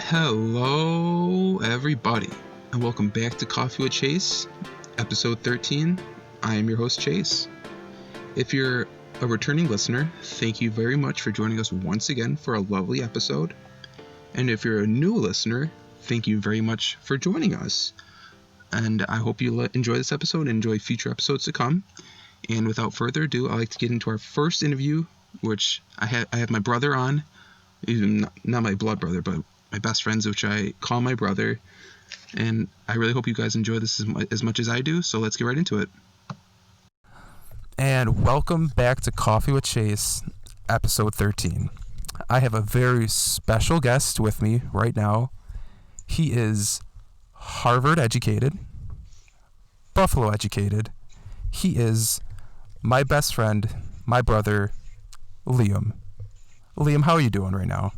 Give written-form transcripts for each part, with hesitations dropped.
Hello, everybody, and welcome back to Coffee with Chase, episode 13. I am your host, Chase. If you're a returning listener, thank you very much for joining us once again for a lovely episode. And if you're a new listener, thank you very much for joining us. And I hope you enjoy this episode and enjoy future episodes to come. And without further ado, I'd like to get into our first interview, which I have my brother on, even not my blood brother, but my best friends, which I call my brother. And I really hope you guys enjoy this as much as I do, so let's get right into it. And welcome back to Coffee with Chase, episode 13. I have a very special guest with me right now. He is Harvard educated, Buffalo educated. He is my best friend, my brother, Liam. Liam, how are you doing right now?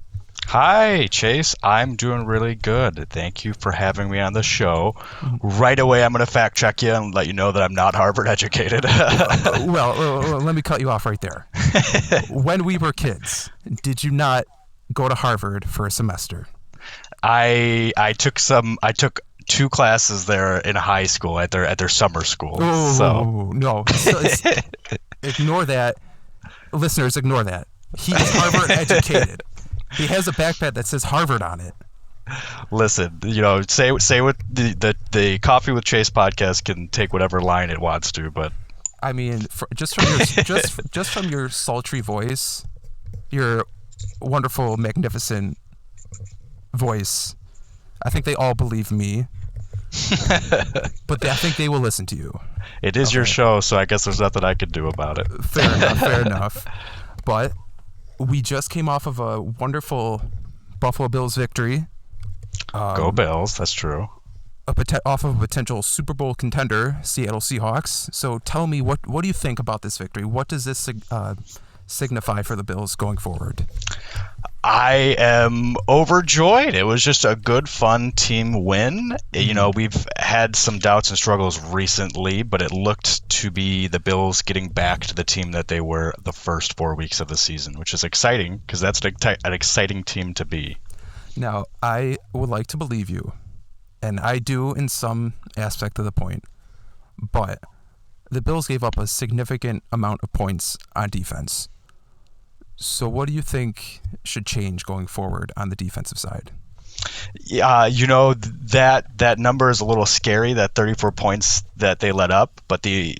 Hi, Chase. I'm doing really good. Thank you for having me on the show. Right away, I'm going to fact check you and let you know that I'm not Harvard educated. Well, let me cut you off right there. When we were kids, did you not go to Harvard for a semester? I took 2 classes there in high school at their summer school. No. Ignore that. Listeners, ignore that. He is Harvard educated. He has a backpack that says Harvard on it. Listen, say what the Coffee with Chase podcast can take whatever line it wants to, but I mean, just from your sultry voice, your wonderful, magnificent voice, I think they all believe me. But I think they will listen to you. It is your show, so I guess there's nothing I could do about it. Fair enough. But we just came off of a wonderful Buffalo Bills victory. Go Bills, that's true. Off of a potential Super Bowl contender, Seattle Seahawks. So tell me, what do you think about this victory? What does this signify for the Bills going forward? I am overjoyed. It was just a good, fun team win. We've had some doubts and struggles recently, but it looked to be the Bills getting back to the team that they were the first 4 weeks of the season, which is exciting because that's an exciting team to be. Now, I would like to believe you, and I do in some aspect of the point, but the Bills gave up a significant amount of points on defense. So what do you think should change going forward on the defensive side? Yeah, that number is a little scary, that 34 points that they let up, but the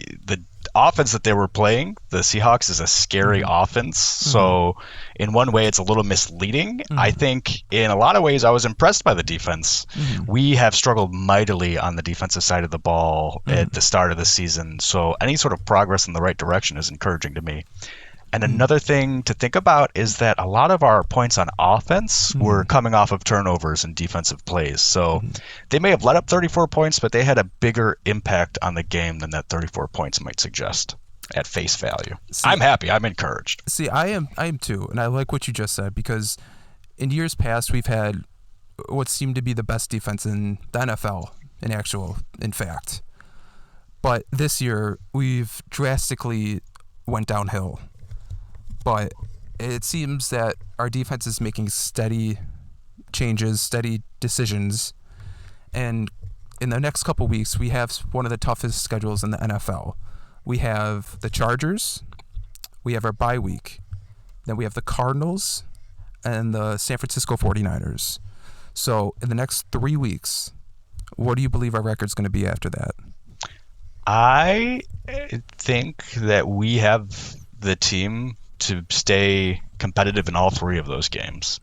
offense that they were playing, the Seahawks, is a scary offense. So in one way, it's a little misleading. I think in a lot of ways, I was impressed by the defense. We have struggled mightily on the defensive side of the ball at the start of the season. So any sort of progress in the right direction is encouraging to me. And another thing to think about is that a lot of our points on offense were coming off of turnovers and defensive plays. So they may have let up 34 points, but they had a bigger impact on the game than that 34 points might suggest at face value. I'm happy. I'm encouraged. See, I am too. And I like what you just said, because in years past, we've had what seemed to be the best defense in the NFL, in fact. But this year, we've drastically went downhill. But it seems that our defense is making steady changes, steady decisions. And in the next couple weeks, we have one of the toughest schedules in the NFL. We have the Chargers, we have our bye week, then we have the Cardinals and the San Francisco 49ers. So in the next 3 weeks, what do you believe our record's going to be after that? I think that we have the team to stay competitive in all 3 of those games.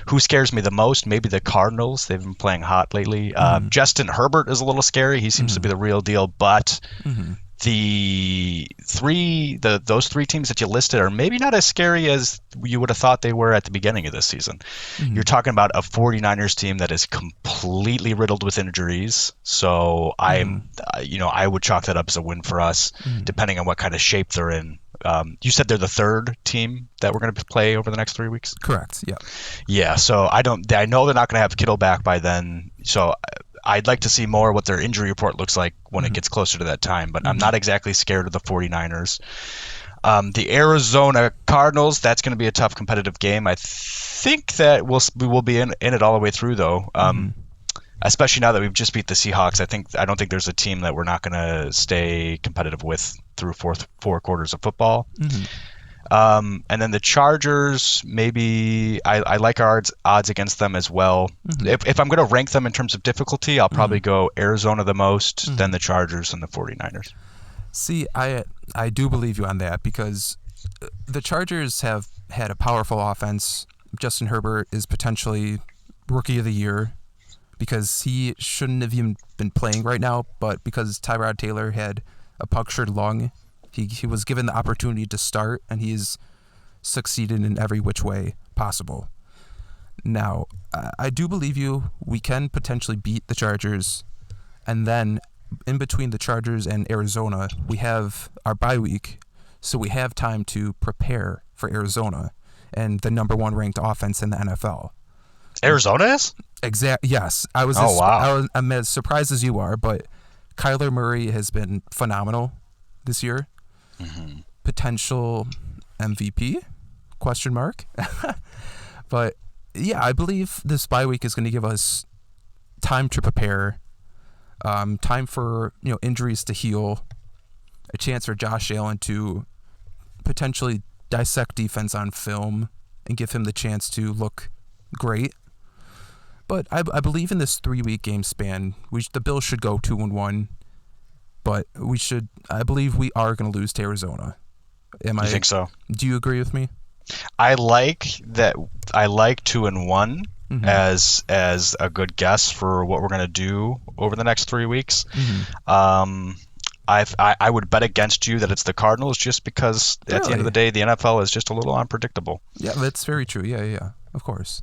Who scares me the most? Maybe the Cardinals. They've been playing hot lately. Justin Herbert is a little scary. He seems to be the real deal, but those 3 teams that you listed are maybe not as scary as you would have thought they were at the beginning of this season. You're talking about a 49ers team that is completely riddled with injuries. So I would chalk that up as a win for us, depending on what kind of shape they're in. You said they're the 3rd team that we're going to play over the next 3 weeks? Correct. Yeah. Yeah. So I know they're not going to have Kittle back by then. So I'd like to see more what their injury report looks like when it gets closer to that time, but I'm not exactly scared of the 49ers. The Arizona Cardinals, that's going to be a tough competitive game. I think that we will be in it all the way through, though. Especially now that we've just beat the Seahawks. I don't think there's a team that we're not going to stay competitive with through four quarters of football. And then the Chargers, maybe I like our odds against them as well. If I'm going to rank them in terms of difficulty, I'll probably go Arizona the most, then the Chargers, and the 49ers. See, I do believe you on that because the Chargers have had a powerful offense. Justin Herbert is potentially Rookie of the Year because he shouldn't have even been playing right now, but because Tyrod Taylor had a punctured lung, he was given the opportunity to start, and he's succeeded in every which way possible. Now, I do believe you. We can potentially beat the Chargers, and then in between the Chargers and Arizona, we have our bye week, so we have time to prepare for Arizona and the number 1 ranked offense in the NFL. Arizona is? Yes. I'm as surprised as you are, but Kyler Murray has been phenomenal this year. Potential MVP? Question mark. But yeah, I believe this bye week is going to give us time to prepare, time for injuries to heal, a chance for Josh Allen to potentially dissect defense on film and give him the chance to look great. But I believe in this 3-week game span, the Bills should go 2-1, but I believe we are going to lose to Arizona. You think so? Do you agree with me? I like that. I like 2-1 as a good guess for what we're going to do over the next 3 weeks. I would bet against you that it's the Cardinals just because at the end of the day, the NFL is just a little unpredictable. Yeah, that's very true. Yeah, of course.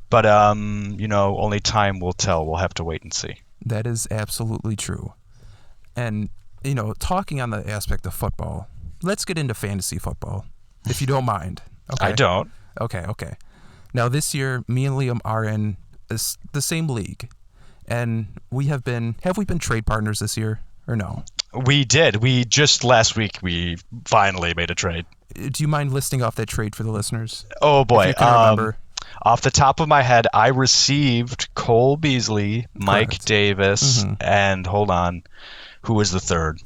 But, only time will tell. We'll have to wait and see. That is absolutely true. And, talking on the aspect of football, let's get into fantasy football, if you don't mind. Okay? I don't. Okay. Now, this year, me and Liam are in the same league. And have we been trade partners this year or no? We did. Last week, we finally made a trade. Do you mind listing off that trade for the listeners? Oh, boy. If you can remember. Off the top of my head, I received Cole Beasley, Mike Davis, and hold on, who was the third?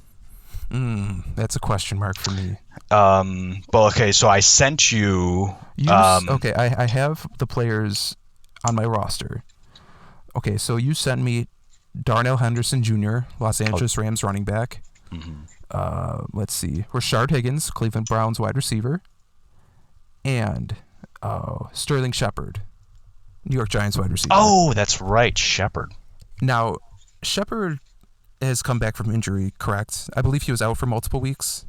That's a question mark for me. Okay, so I sent you. I have the players on my roster. Okay, so you sent me Darnell Henderson Jr., Los Angeles Rams running back. Let's see, Rashard Higgins, Cleveland Browns wide receiver, and Sterling Shepard, New York Giants wide receiver. Oh, that's right, Shepard. Now, Shepard has come back from injury, correct? I believe he was out for multiple weeks.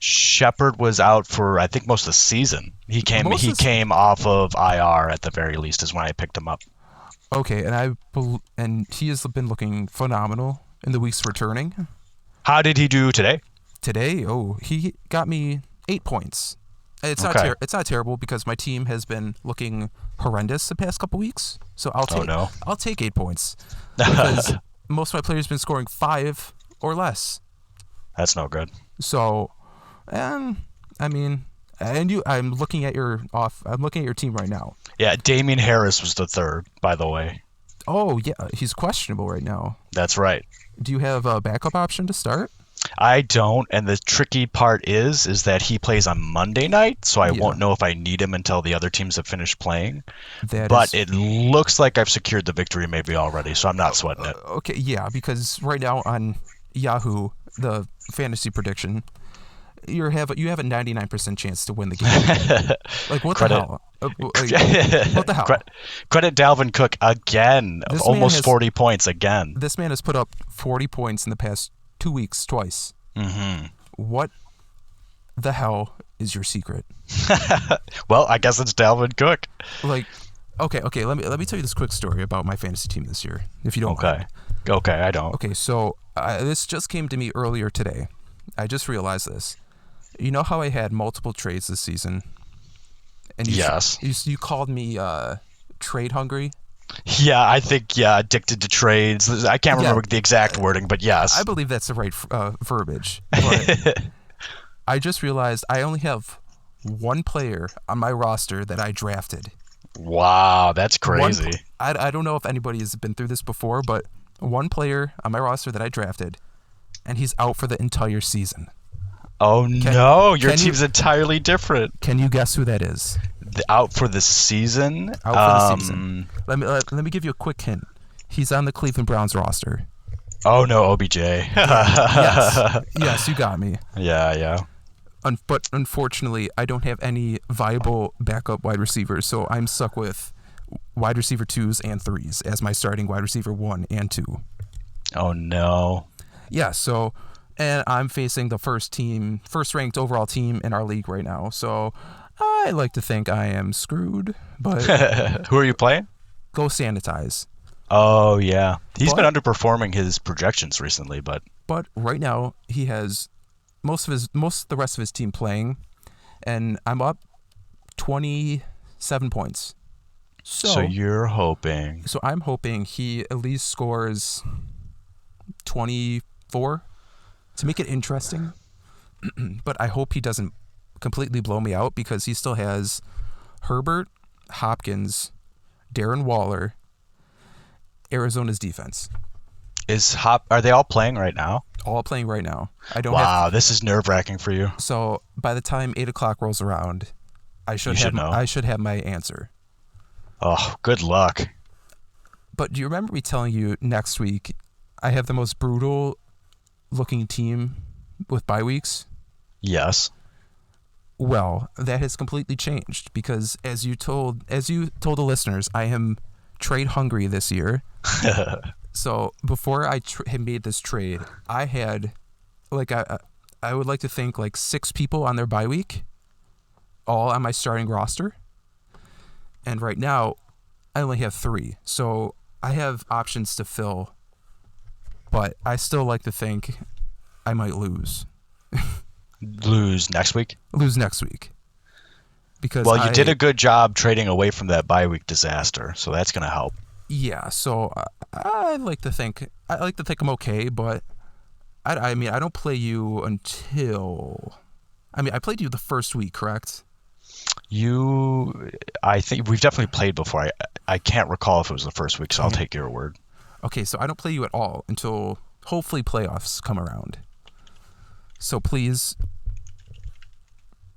Shepard was out for, I think, most of the season. He came off of IR at the very least is when I picked him up. Okay, and he has been looking phenomenal in the weeks returning. How did he do today? Today, he got me 8 points. It's not terrible because my team has been looking horrendous the past couple weeks. So I'll take 8 points because most of my players have been scoring 5 or less. That's no good. So, I'm looking at your team right now. Yeah, Damian Harris was the third, by the way. Oh yeah, he's questionable right now. That's right. Do you have a backup option to start? I don't, and the tricky part is that he plays on Monday night, so I won't know if I need him until the other teams have finished playing. It looks like I've secured the victory maybe already, so I'm not sweating it. Okay, yeah, because right now on Yahoo, the fantasy prediction, you have a 99% chance to win the game. Like, what the hell? What the hell? Credit Dalvin Cook again, almost 40 points again. This man has put up 40 points in the past 2 weeks twice. What the hell is your secret? Well, I guess it's Dalvin Cook. Like, okay. Let me tell you this quick story about my fantasy team this year, if you don't mind. Okay, I don't. Okay, so this just came to me earlier today. I just realized this. You know how I had multiple trades this season? And you called me trade hungry? Yeah, I think, addicted to trades. I can't remember the exact wording, but yes. I believe that's the right verbiage. But I just realized I only have one player on my roster that I drafted. Wow, that's One, crazy. I don't know if anybody has been through this before, but one player on my roster that I drafted, and he's out for the entire season. Oh no, your can you- team's entirely different. Can you guess who that is? Out for the season. Out for the season. Let me give you a quick hint. He's on the Cleveland Browns roster. Oh no, OBJ. Yes, you got me. Yeah. But unfortunately, I don't have any viable backup wide receivers, so I'm stuck with wide receiver 2s and 3s as my starting wide receiver 1 and 2. Oh no. Yeah, so, and I'm facing the first ranked overall team in our league right now, so I like to think I am screwed, but Who are you playing? go sanitize. Oh yeah, he's been underperforming his projections recently, but right now he has most of the rest of his team playing, and I'm up 27 points. So you're hoping. So I'm hoping he at least scores 24 to make it interesting. But I hope he doesn't completely blow me out because he still has Herbert, Hopkins, Darren Waller, Arizona's defense. Are they all playing right now? All playing right now. Wow, this is nerve-wracking for you. So by the time 8 o'clock rolls around, I should have my answer. Oh, good luck. But do you remember me telling you next week I have the most brutal looking team with bye weeks? Yes. Well, that has completely changed because as you told the listeners, I am trade hungry this year. So before I had made this trade, I had I would like to think 6 people on their bye week, all on my starting roster. And right now, I only have 3. So I have options to fill, but I still like to think I might lose. Lose next week? Lose next week. Because you did a good job trading away from that bye week disaster, so that's going to help. Yeah, so I like to think I'm okay, but I mean I don't play you until I played you the first week, correct? I think we've definitely played before. I can't recall if it was the first week, so I'll take your word. Okay, so I don't play you at all until hopefully playoffs come around. So please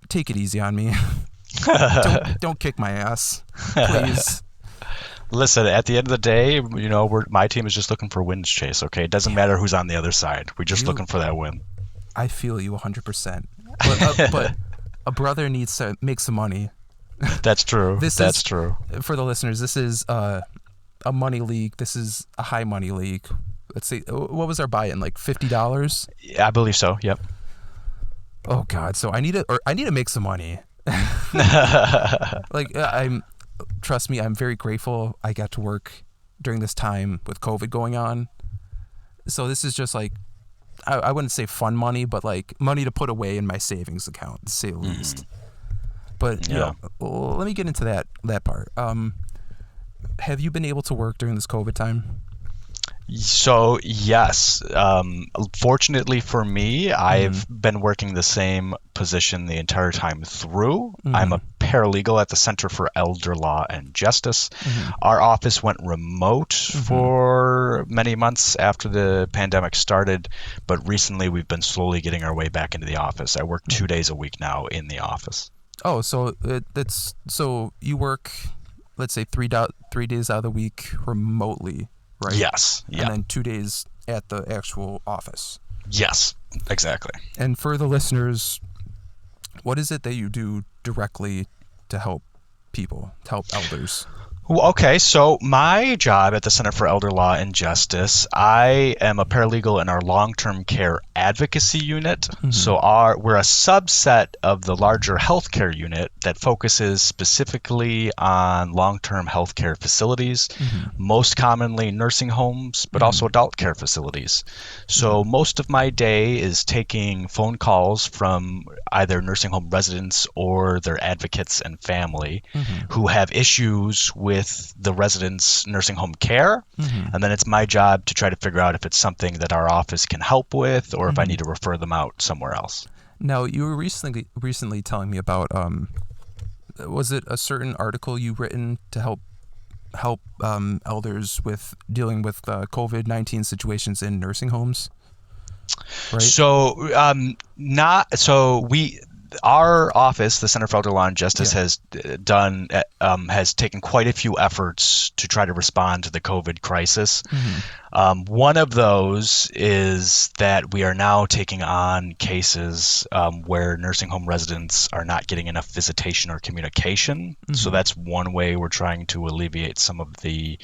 take it easy on me. don't kick my ass, please. Listen, at the end of the day, my team is just looking for wins, Chase, okay? It doesn't matter who's on the other side. We're just looking for that win. I feel you 100%. But a brother needs to make some money. That's true. That's true. For the listeners, this is a money league. This is a high money league. Let's see. What was our buy-in? Like $50? I believe so, yep. Oh, God. So I need to make some money. Trust me, I'm very grateful I got to work during this time with COVID going on. So this is just I wouldn't say fun money, but money to put away in my savings account, to say the least. But let me get into that part. Have you been able to work during this COVID time? So yes, fortunately for me, I've been working the same position the entire time through. I'm a paralegal at the Center for Elder Law and Justice. Our office went remote for many months after the pandemic started, but recently we've been slowly getting our way back into the office. I work 2 days a week now in the office. Oh, so so you work, let's say 3 days out of the week remotely. Right? Yes. Yeah. And then 2 days at the actual office. Yes, exactly. And for the listeners, what is it that you do directly to help people, to help elders? Well, okay, so my job at the Center for Elder Law and Justice, I am a paralegal in our long-term care advocacy unit. So we're a subset of the larger healthcare unit that focuses specifically on long-term healthcare facilities, most commonly nursing homes, but also adult care facilities. So most of my day is taking phone calls from either nursing home residents or their advocates and family who have issues with the residents' nursing home care, and then it's my job to try to figure out if it's something that our office can help with or if I need to refer them out somewhere else. Now, you were recently telling me about was it a certain article you written to help elders with dealing with COVID-19 situations in nursing homes, right? So, not so we. Our office, the Center for Elder Law and Justice, Yeah. has taken quite a few efforts to try to respond to the COVID crisis. Mm-hmm. One of those is that we are now taking on cases where nursing home residents are not getting enough visitation or communication. So Mm-hmm. that's one way we're trying to alleviate some of the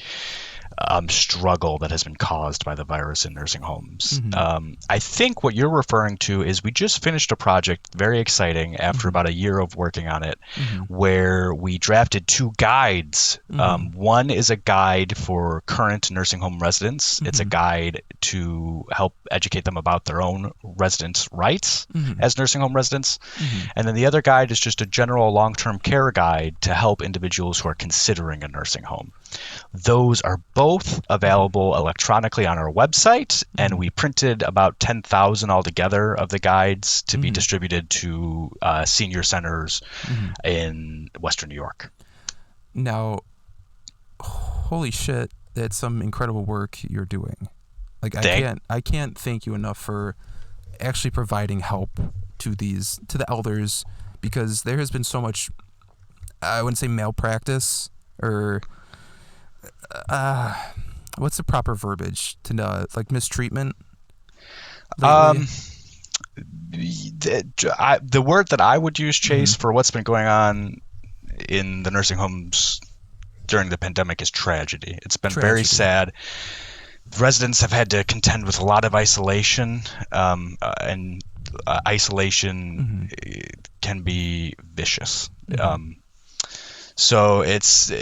struggle that has been caused by the virus in nursing homes. Mm-hmm. I think what you're referring to is we just finished a project, very exciting, after Mm-hmm. about a year of working on it, Mm-hmm. where we drafted 2 guides. Mm-hmm. One is a guide for current nursing home residents. It's a Mm-hmm. guide to help educate them about their own residents' rights Mm-hmm. as nursing home residents. Mm-hmm. And then the other guide is just a general long-term care guide to help individuals who are considering a nursing home. Those are both available electronically on our website, and we printed about 10,000 altogether of the guides to be Mm-hmm. distributed to senior centers Mm-hmm. in Western New York. Now, holy shit, that's some incredible work you're doing. Like I can't thank you enough for actually providing help to the elders, because there has been so much, I wouldn't say malpractice, or what's the proper verbiage to like mistreatment lately? The word that I would use, Chase, for what's been going on in the nursing homes during the pandemic is tragedy. It's been very sad. Residents have had to contend with a lot of isolation, and isolation can be vicious. So it's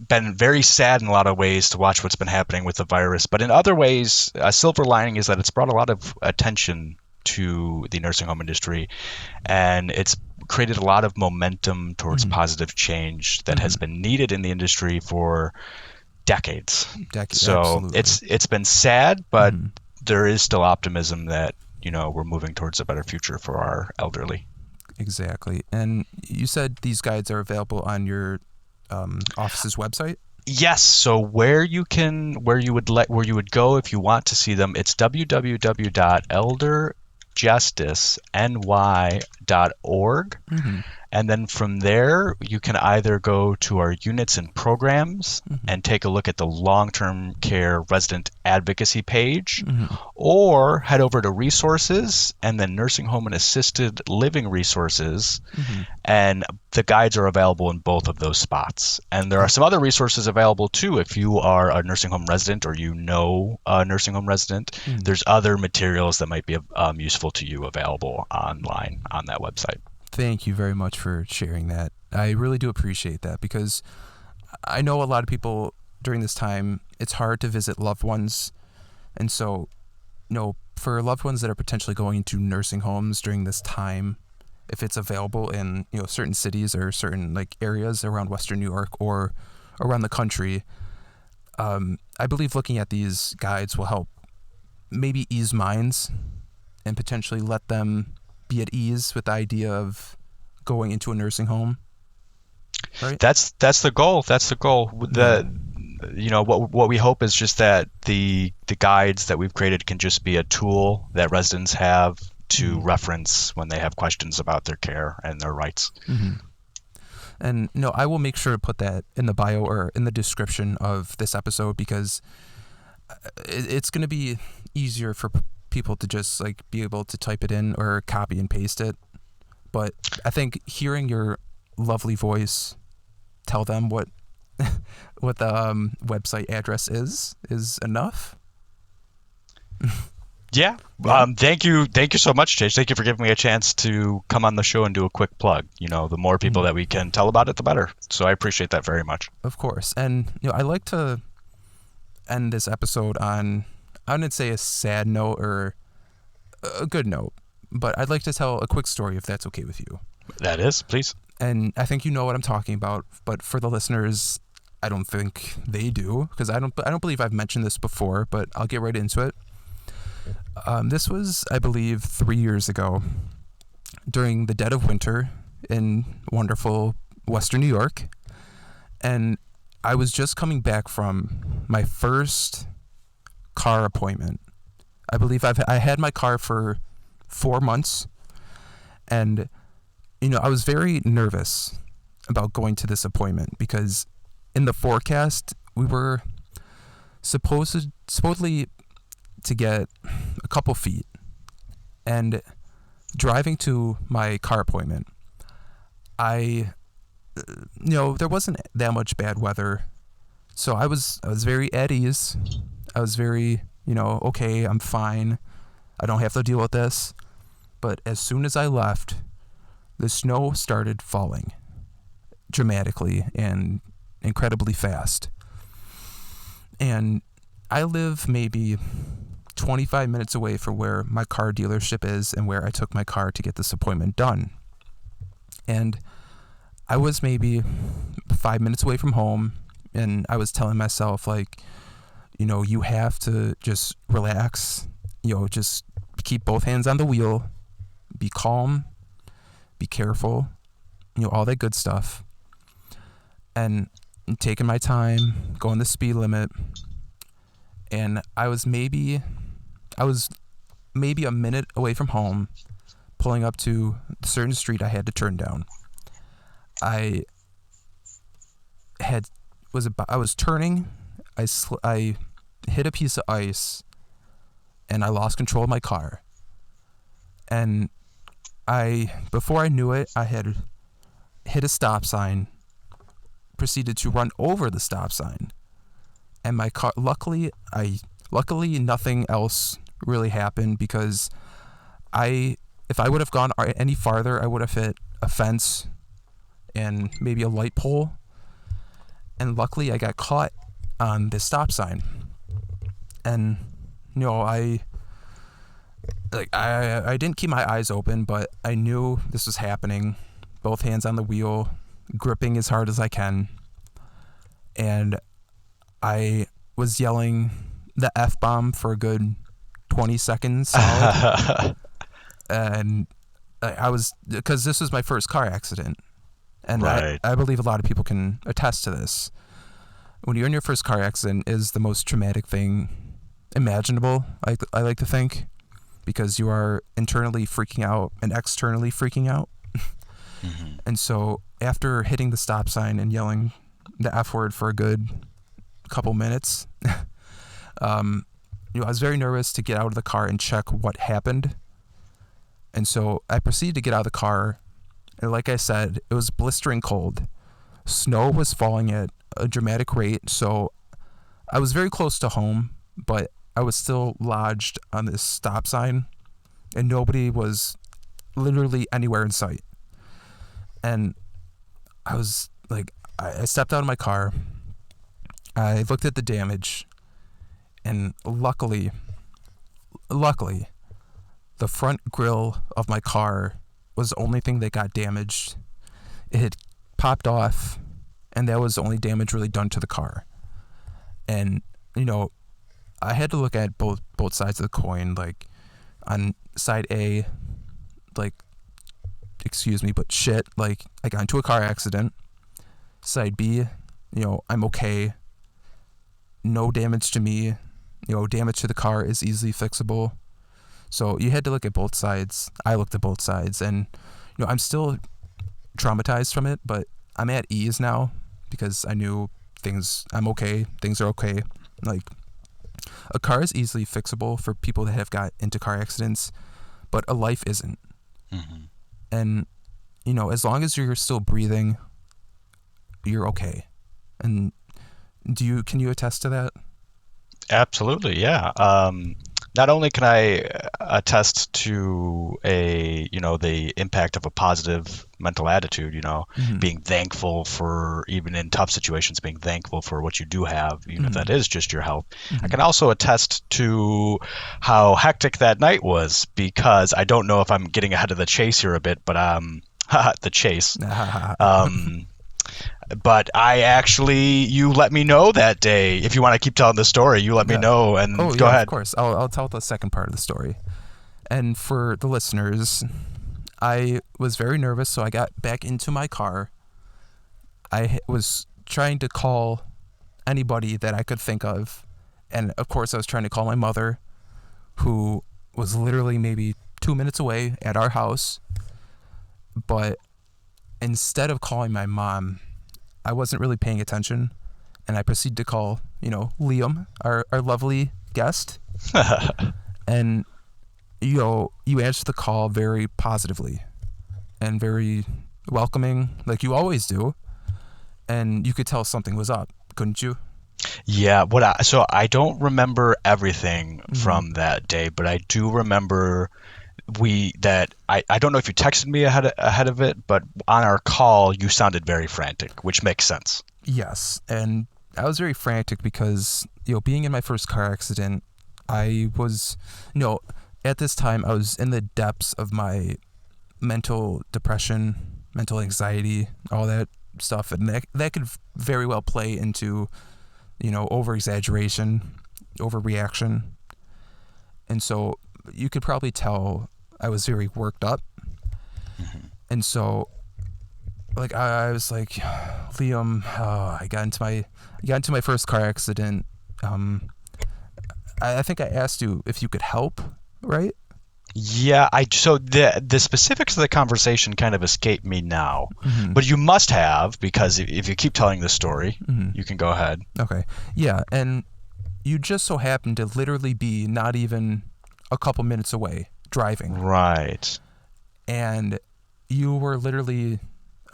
been very sad in a lot of ways to watch what's been happening with the virus. But in other ways, a silver lining is that it's brought a lot of attention to the nursing home industry, and it's created a lot of momentum towards positive change that has been needed in the industry for decades. So Absolutely. it's been sad, but there is still optimism that we're moving towards a better future for our elderly. Exactly. And you said these guides are available on your office's website? Yes. So where you would go if you want to see them, it's www.elderjusticeny.org. And then from there, you can either go to our units and programs and take a look at the long-term care resident advocacy page, or head over to resources and then nursing home and assisted living resources. And the guides are available in both of those spots. And there are some other resources available too. If you are a nursing home resident or a nursing home resident, there's other materials that might be useful to you available online on that website. Thank you very much for sharing that. I really do appreciate that, because I know a lot of people during this time, it's hard to visit loved ones. And so, for loved ones that are potentially going into nursing homes during this time, if it's available in, certain cities or certain like areas around Western New York or around the country, I believe looking at these guides will help maybe ease minds and potentially let them be at ease with the idea of going into a nursing home. Right? That's the goal. That's the goal. What we hope is just that the guides that we've created can just be a tool that residents have to reference when they have questions about their care and their rights. And I will make sure to put that in the bio or in the description of this episode, because it's going to be easier for people to just like be able to type it in or copy and paste it. But I think hearing your lovely voice tell them what the website address is enough. Yeah. Thank you so much, Chase. Thank you for giving me a chance to come on the show and do a quick plug. The more people that we can tell about it, the better. So I appreciate that very much. Of course. And I like to end this episode on, I wouldn't say a sad note or a good note, but I'd like to tell a quick story, if that's okay with you. That is, please. And I think you know what I'm talking about, but for the listeners, I don't think they do, because I don't believe I've mentioned this before, but I'll get right into it. This was, I believe, 3 years ago. during the dead of winter in wonderful Western New York. And I was just coming back from my first car appointment. I believe I had my car for 4 months, and I was very nervous about going to this appointment because in the forecast we were supposedly to get a couple feet. And driving to my car appointment, there wasn't that much bad weather, so I was very at ease. I was very, okay, I'm fine. I don't have to deal with this. But as soon as I left, the snow started falling dramatically and incredibly fast. And I live maybe 25 minutes away from where my car dealership is and where I took my car to get this appointment done. And I was maybe 5 minutes away from home, and I was telling myself, you have to just relax, just keep both hands on the wheel, be calm, be careful, all that good stuff. And taking my time, going the speed limit. And I was maybe a minute away from home, pulling up to a certain street I had to turn down. I was turning, I hit a piece of ice, and I lost control of my car. And before I knew it, I had hit a stop sign, proceeded to run over the stop sign, and my car, luckily nothing else really happened, because if I would have gone any farther, I would have hit a fence and maybe a light pole. And luckily I got caught on the stop sign. And I didn't keep my eyes open, but I knew this was happening. Both hands on the wheel, gripping as hard as I can. And I was yelling the F-bomb for a good 20 seconds solid. And because this was my first car accident. And right. I believe a lot of people can attest to this. When you're in your first car accident is the most traumatic thing imaginable, I like to think, because you are internally freaking out and externally freaking out. Mm-hmm. And so after hitting the stop sign and yelling the F word for a good couple minutes, I was very nervous to get out of the car and check what happened. And so I proceeded to get out of the car. And like I said, it was blistering cold. Snow was falling at a dramatic rate. So I was very close to home, but I was still lodged on this stop sign, and nobody was literally anywhere in sight. And I was I stepped out of my car. I looked at the damage, and luckily, the front grille of my car was the only thing that got damaged. It had popped off, and that was the only damage really done to the car. And I had to look at both sides of the coin. On side A, excuse me, but shit, I got into a car accident. Side B, I'm okay. No damage to me. Damage to the car is easily fixable. So you had to look at both sides. I looked at both sides, and I'm still traumatized from it, but I'm at ease now because I knew I'm okay. Things are okay. A car is easily fixable for people that have got into car accidents, but a life isn't. Mm-hmm. And as long as you're still breathing, you're okay. And can you attest to that? Absolutely, yeah. Not only can I attest to the impact of a positive mental attitude, Mm-hmm. being thankful for, even in tough situations, being thankful for what you do have, even if Mm-hmm. that is just your health. Mm-hmm. I can also attest to how hectic that night was, because I don't know if I'm getting ahead of the chase here a bit, but the chase. But you let me know that day. If you want to keep telling the story, you let me know, and go ahead. Of course. I'll tell the second part of the story. And for the listeners, I was very nervous, so I got back into my car. I was trying to call anybody that I could think of. And of course, I was trying to call my mother, who was literally maybe 2 minutes away at our house. But instead of calling my mom, I wasn't really paying attention. And I proceeded to call, Liam, our lovely guest. And, you answered the call very positively and very welcoming, like you always do. And you could tell something was up, couldn't you? Yeah, so I don't remember everything from that day, but I do remember I don't know if you texted me ahead of it, but on our call you sounded very frantic, which makes sense. Yes, and I was very frantic because, being in my first car accident, I was, at this time I was in the depths of my mental depression, mental anxiety, all that stuff, and that could very well play into, over exaggeration, overreaction. And so you could probably tell I was very worked up. And so, like, I was like, Liam, I got into my first car accident. I think I asked you if you could help, right? Yeah, so the specifics of the conversation kind of escape me now, but you must have, because if you keep telling this story, you can go ahead. Okay. Yeah, and you just so happened to literally be not even a couple minutes away driving. Right. And you were literally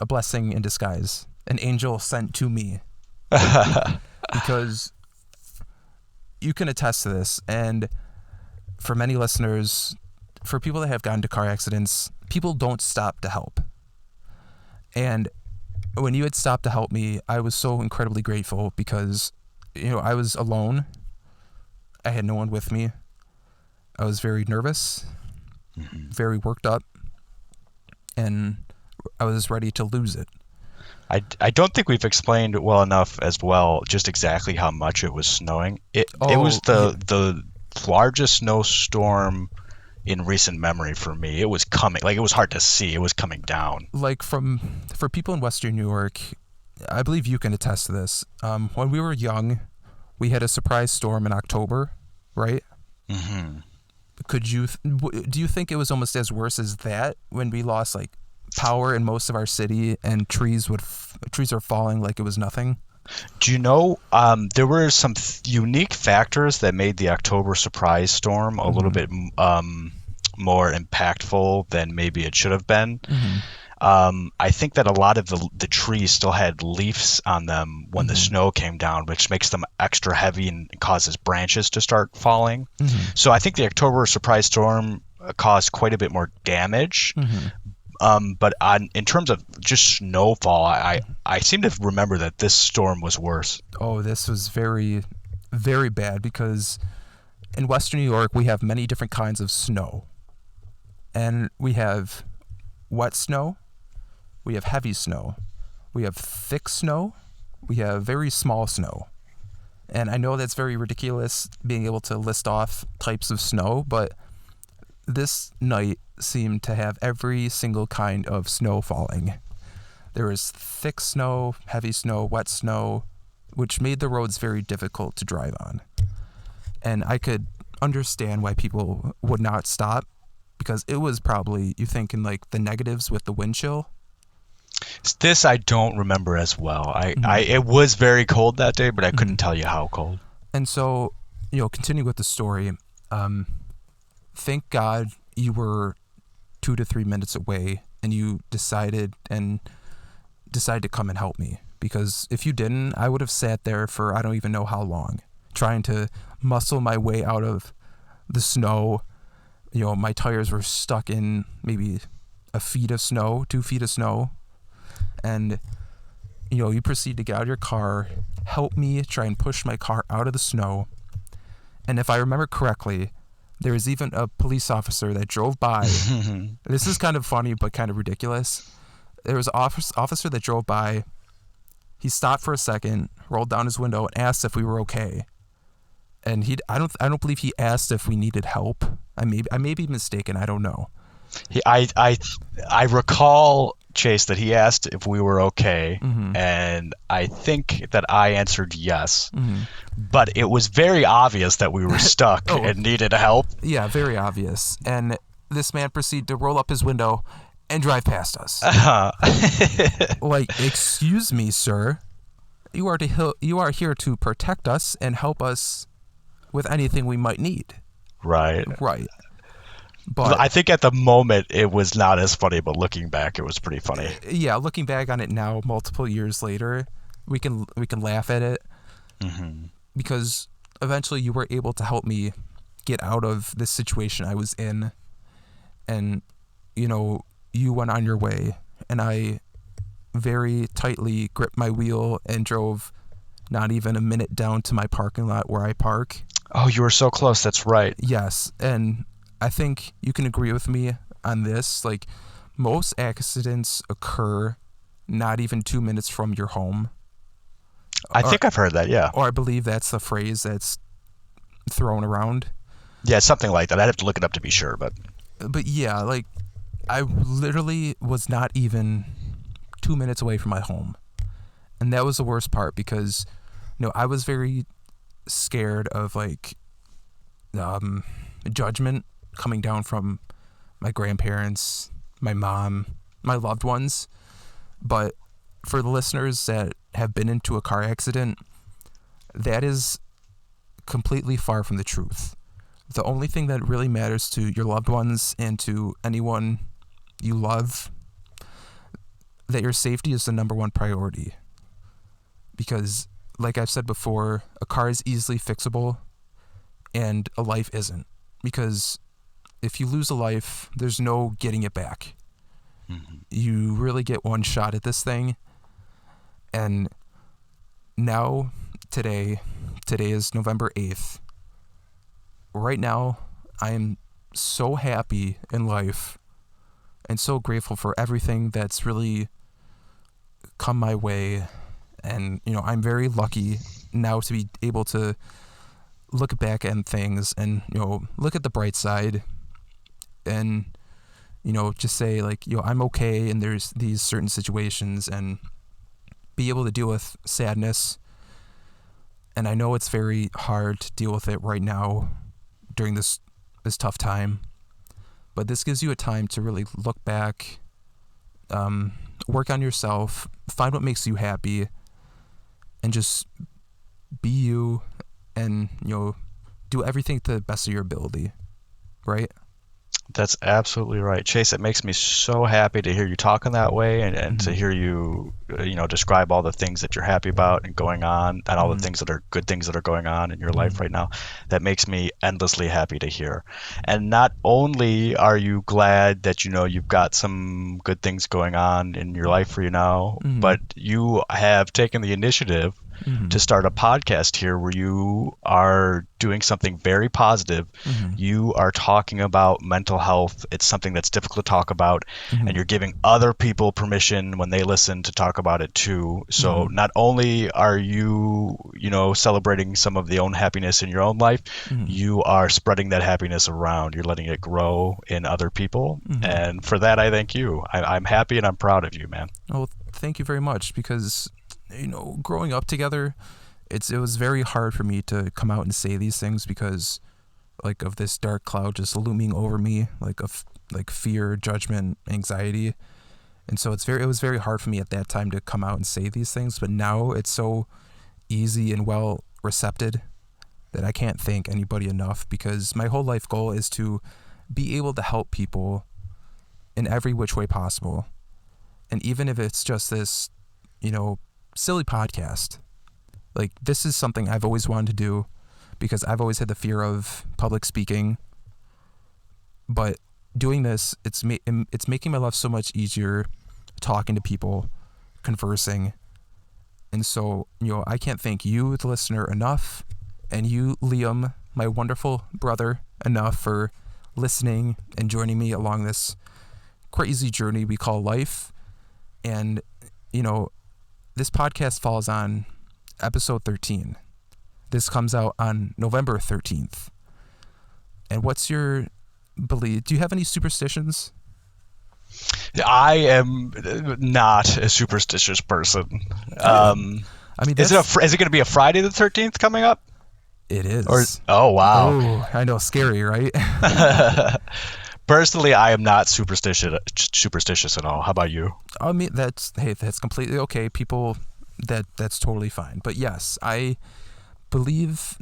a blessing in disguise, an angel sent to me. Because you can attest to this, and for many listeners, for people that have gotten into car accidents, people don't stop to help. And when you had stopped to help me, I was so incredibly grateful because, I was alone. I had no one with me. I was very nervous, very worked up, and I was ready to lose it. I don't think we've explained well enough as well just exactly how much it was snowing. It was the largest snowstorm in recent memory for me. It was coming, like, it was hard to see. It was coming down. Like, for people in Western New York, I believe you can attest to this. When we were young, we had a surprise storm in October, right? Mm-hmm. Do you think it was almost as worse as that, when we lost like power in most of our city and trees are falling like it was nothing? Do you know, there were some unique factors that made the October surprise storm a little bit more impactful than maybe it should have been. I think that a lot of the trees still had leaves on them when the snow came down, which makes them extra heavy and causes branches to start falling. So I think the October surprise storm caused quite a bit more damage. But in terms of just snowfall, I seem to remember that this storm was worse. Oh, this was very, very bad because in Western New York, we have many different kinds of snow. And we have wet snow, we have heavy snow, we have thick snow, we have very small snow. And I know that's very ridiculous being able to list off types of snow, but this night seemed to have every single kind of snow falling. There was thick snow, heavy snow, wet snow, which made the roads very difficult to drive on. And I could understand why people would not stop, because it was probably, you think, in like the negatives with the wind chill. This I don't remember as well. It was very cold that day, but I couldn't tell you how cold. And so, continue with the story. Thank God you were 2 to 3 minutes away, and you decided to come and help me. Because if you didn't, I would have sat there for I don't even know how long, trying to muscle my way out of the snow. My tires were stuck in maybe 2 feet of snow. And, you proceed to get out of your car, help me try and push my car out of the snow. And if I remember correctly, there was even a police officer that drove by. This is kind of funny, but kind of ridiculous. There was an officer that drove by. He stopped for a second, rolled down his window, and asked if we were okay. And I don't believe he asked if we needed help. I may be mistaken. I don't know. I recall, Chase, that he asked if we were okay, Mm-hmm. and I think that I answered yes. Mm-hmm. But it was very obvious that we were stuck Oh, and needed help. yeah, very obvious. And this man proceeded to roll up his window and drive past us. Like, excuse me, sir. You are here to protect us and help us with anything we might need. Right. Right. But I think at the moment it was not as funny, but looking back, it was pretty funny. yeah, looking back on it now, multiple years later, we can laugh at it Mm-hmm. because eventually you were able to help me get out of this situation I was in, and you went on your way, and I very tightly gripped my wheel and drove not even a minute down to my parking lot where I park. Oh, you were so close. That's right. Yes, and I think you can agree with me on this. Like, most accidents occur not even 2 minutes from your home. I think I've heard that, yeah. Or I believe that's the phrase that's thrown around. Yeah, something like that. I'd have to look it up to be sure, but yeah, like, I literally was not even 2 minutes away from my home. And that was the worst part because, I was very scared of, like, judgment coming down from my grandparents, my mom, my loved ones. But for the listeners that have been into a car accident, that is completely far from the truth. The only thing that really matters to your loved ones and to anyone you love, that your safety is the number one priority. Because, like I've said before, a car is easily fixable and a life isn't. Because if you lose a life, there's no getting it back. Mm-hmm. You really get one shot at this thing. And now, today is November 8th. Right now, I am so happy in life and so grateful for everything that's really come my way. And, I'm very lucky now to be able to look back at things and, look at the bright side and, just say, like, I'm okay and there's these certain situations, and be able to deal with sadness. And I know it's very hard to deal with it right now during this tough time, but this gives you a time to really look back, work on yourself, find what makes you happy, and just be you, and do everything to the best of your ability, right? That's absolutely right, Chase. It makes me so happy to hear you talking that way, and to hear you, describe all the things that you're happy about and going on, and all the things that are good things that are going on in your life right now. That makes me endlessly happy to hear. And not only are you glad that you've got some good things going on in your life for you now, but you have taken the initiative to start a podcast here where you are doing something very positive. You are talking about mental health. It's something that's difficult to talk about, and you're giving other people permission when they listen to talk about it too. So not only are you, celebrating some of the own happiness in your own life, you are spreading that happiness around. You're letting it grow in other people. And for that, I thank you. I'm happy and I'm proud of you, man. Well, thank you very much, because growing up together, it was very hard for me to come out and say these things because, like, of this dark cloud just looming over me, like, of like fear, judgment, anxiety. And so it was very hard for me at that time to come out and say these things. But now it's so easy and well recepted that I can't thank anybody enough, because my whole life goal is to be able to help people in every which way possible. And even if it's just this, silly podcast, like, this is something I've always wanted to do, because I've always had the fear of public speaking. But doing this, it's making my life so much easier, talking to people, conversing. And so, I can't thank you, the listener, enough, and you, Liam, my wonderful brother, enough for listening and joining me along this crazy journey we call life. And, this podcast falls on episode 13. This comes out on November 13th. And what's your belief? Do you have any superstitions I am not a superstitious person. I mean, Is it going to be a Friday the 13th coming up? It Or is. oh wow. Oh, I know, scary, right? Personally, I am not superstitious at all. How about you? I mean, that's completely okay. People, that's totally fine. But yes, I believe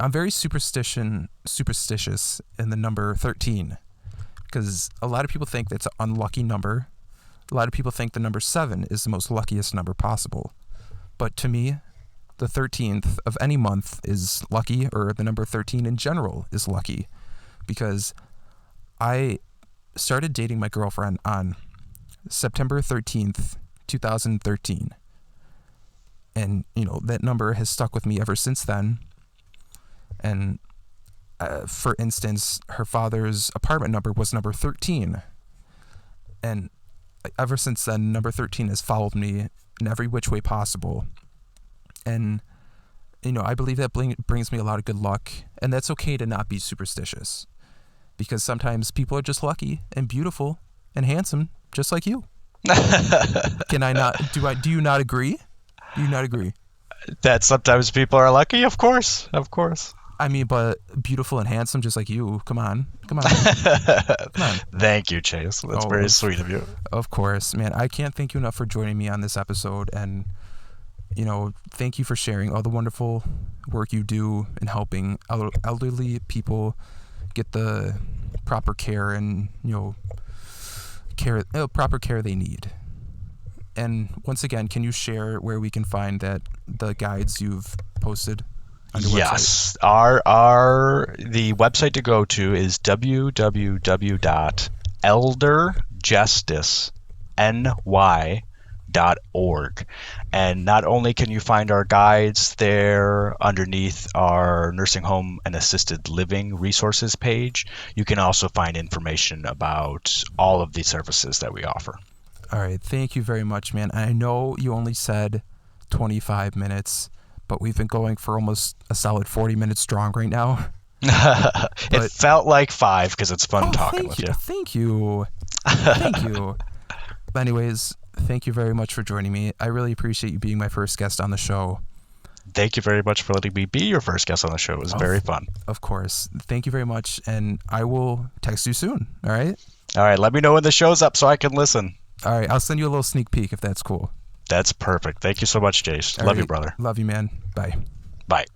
I'm very superstitious in the number 13, because a lot of people think that's an unlucky number. A lot of people think the number 7 is the most luckiest number possible. But to me, the 13th of any month is lucky, or the number 13 in general is lucky, because I started dating my girlfriend on September 13th, 2013. And, that number has stuck with me ever since then. And for instance, her father's apartment number was number 13. And ever since then, number 13 has followed me in every which way possible. And, I believe that brings me a lot of good luck. And that's okay to not be superstitious, because sometimes people are just lucky and beautiful and handsome, just like you. Can I not? Do you not agree? Do you not agree? That sometimes people are lucky, of course. I mean, but beautiful and handsome, just like you. Come on. Thank you, Chase. That's very sweet of you. Of course, man. I can't thank you enough for joining me on this episode, and thank you for sharing all the wonderful work you do in helping elderly people get the proper care and proper care they need. And once again, can you share where we can find the guides you've posted on your yes. website? The website to go to is www.elderjusticeny.org. And not only can you find our guides there underneath our nursing home and assisted living resources page, you can also find information about all of the services that we offer. All right. Thank you very much, man. I know you only said 25 minutes, but we've been going for almost a solid 40 minutes strong right now. It felt like 5 because it's fun talking with you. Thank you. Anyways, thank you very much for joining me. I really appreciate you being my first guest on the show. Thank you very much for letting me be your first guest on the show. It was very fun. Of course. Thank you very much, and I will text you soon, all right? All right, let me know when the show's up so I can listen. All right, I'll send you a little sneak peek if that's cool. That's perfect. Thank you so much, Jace. Love you, brother. Love you, man. Bye. Bye.